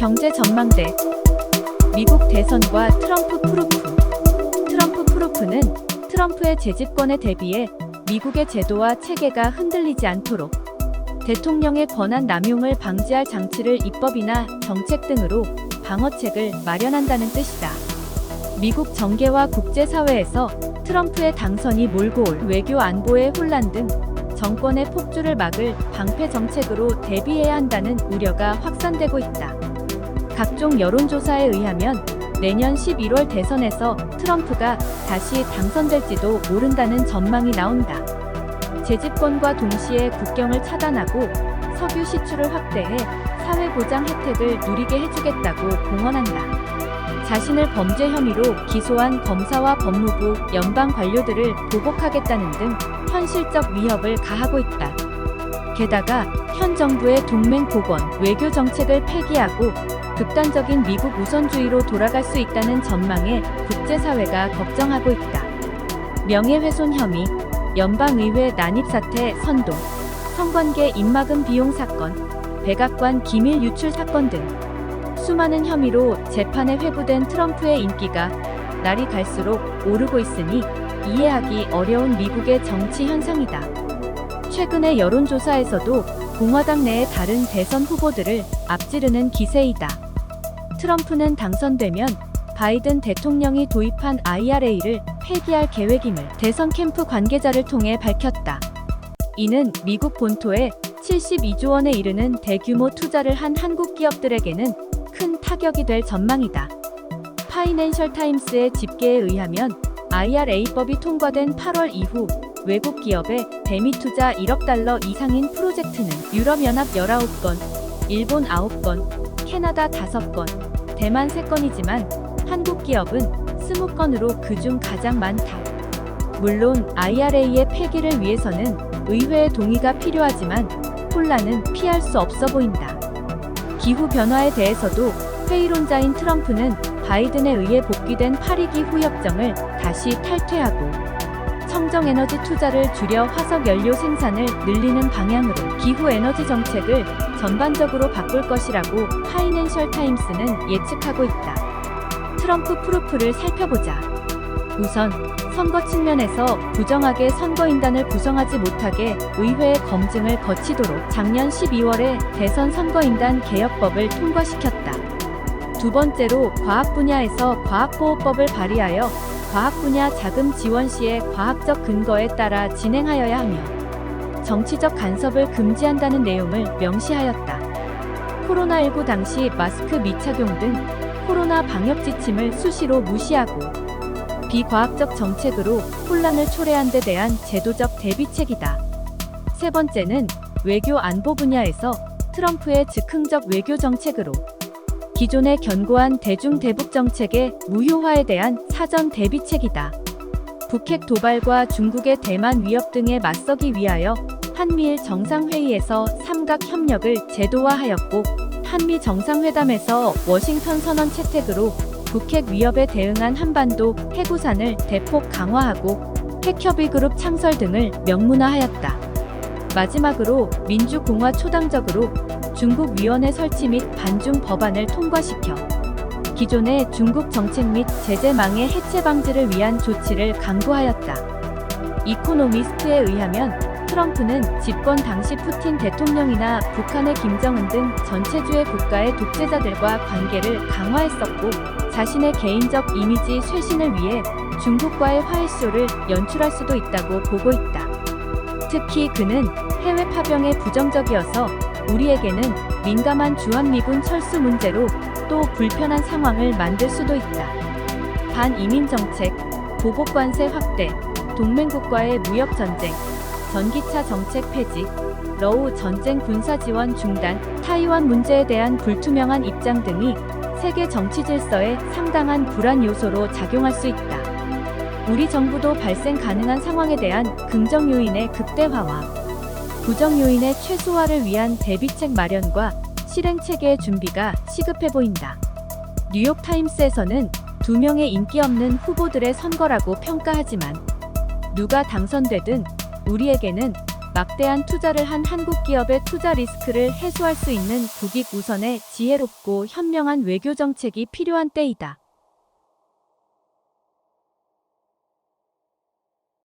경제 전망대. 미국 대선과 트럼프 프루프. 트럼프 프루프는 트럼프의 재집권에 대비해 미국의 제도와 체계가 흔들리지 않도록 대통령의 권한 남용을 방지할 장치를 입법이나 정책 등으로 방어책을 마련한다는 뜻이다. 미국 정계와 국제사회에서 트럼프의 당선이 몰고 올 외교 안보의 혼란 등 정권의 폭주를 막을 방패 정책으로 대비해야 한다는 우려가 확산되고 있다. 각종 여론조사에 의하면 내년 11월 대선에서 트럼프가 다시 당선될지도 모른다는 전망이 나온다. 재집권과 동시에 국경을 차단하고 석유 시출을 확대해 사회보장 혜택을 누리게 해주겠다고 공언한다. 자신을 범죄 혐의로 기소한 검사와 법무부, 연방 관료들을 보복하겠다는 등 현실적 위협을 가하고 있다. 게다가 현 정부의 동맹 복원, 외교 정책을 폐기하고 극단적인 미국 우선주의로 돌아갈 수 있다는 전망에 국제사회가 걱정하고 있다. 명예훼손 혐의, 연방의회 난입사태 선동, 성관계 입막음 비용 사건, 백악관 기밀 유출 사건 등 수많은 혐의로 재판에 회부된 트럼프의 인기가 날이 갈수록 오르고 있으니 이해하기 어려운 미국의 정치 현상이다. 최근의 여론조사에서도 공화당 내의 다른 대선 후보들을 앞지르는 기세이다. 트럼프는 당선되면 바이든 대통령이 도입한 IRA를 폐기할 계획임을 대선 캠프 관계자를 통해 밝혔다. 이는 미국 본토에 72조 원에 이르는 대규모 투자를 한 한국 기업들에게는 큰 타격이 될 전망이다. 파이낸셜 타임스의 집계에 의하면 IRA법이 통과된 8월 이후 외국 기업의 대미 투자 1억 달러 이상인 프로젝트는 유럽연합 19건, 일본 9건, 캐나다 5건, 대만 3건이지만 한국 기업은 20건으로 그중 가장 많다. 물론 IRA의 폐기를 위해서는 의회의 동의가 필요하지만 혼란은 피할 수 없어 보인다. 기후변화에 대해서도 회의론자인 트럼프는 바이든에 의해 복귀된 파리기 후협정을 다시 탈퇴하고 청정에너지 투자를 줄여 화석연료 생산을 늘리는 방향으로 기후에너지 정책을 전반적으로 바꿀 것이라고 파이낸셜 타임스는 예측하고 있다. 트럼프 프루프를 살펴보자. 우선 선거 측면에서 부정하게 선거인단을 구성하지 못하게 의회의 검증을 거치도록 작년 12월에 대선 선거인단 개혁법을 통과시켰다. 두 번째로 과학 분야에서 과학보호법을 발의하여 과학 분야 자금 지원 시에 과학적 근거에 따라 진행하여야 하며 정치적 간섭을 금지한다는 내용을 명시하였다. 코로나19 당시 마스크 미착용 등 코로나 방역 지침을 수시로 무시하고 비과학적 정책으로 혼란을 초래한 데 대한 제도적 대비책이다. 세 번째는 외교 안보 분야에서 트럼프의 즉흥적 외교 정책으로 기존의 견고한 대중 대북 정책의 무효화에 대한 사전 대비책이다. 북핵 도발과 중국의 대만 위협 등에 맞서기 위하여 한미일 정상회의에서 삼각 협력을 제도화하였고 한미 정상회담에서 워싱턴 선언 채택으로 북핵 위협에 대응한 한반도 해구산을 대폭 강화하고 핵협의 그룹 창설 등을 명문화하였다. 마지막으로 민주공화 초당적으로 중국 위원회 설치 및 반중 법안을 통과시켜 기존의 중국 정책 및 제재망의 해체 방지를 위한 조치를 강구하였다. 이코노미스트에 의하면 트럼프는 집권 당시 푸틴 대통령이나 북한의 김정은 등 전체주의 국가의 독재자들과 관계를 강화했었고 자신의 개인적 이미지 쇄신을 위해 중국과의 화해쇼를 연출할 수도 있다고 보고 있다. 특히 그는 해외 파병에 부정적이어서 우리에게는 민감한 주한미군 철수 문제로 또 불편한 상황을 만들 수도 있다. 반이민 정책, 보복관세 확대, 동맹국과의 무역 전쟁, 전기차 정책 폐지, 러우 전쟁 군사 지원 중단, 타이완 문제에 대한 불투명한 입장 등이 세계 정치 질서에 상당한 불안 요소로 작용할 수 있다. 우리 정부도 발생 가능한 상황에 대한 긍정 요인의 극대화와 부정 요인의 최소화를 위한 대비책 마련과 실행 체계의 준비가 시급해 보인다. 뉴욕타임스에서는 2명의 인기 없는 후보들의 선거라고 평가하지만 누가 당선되든 우리에게는 막대한 투자를 한 한국 기업의 투자 리스크를 해소할 수 있는 국익 우선의 지혜롭고 현명한 외교 정책이 필요한 때이다.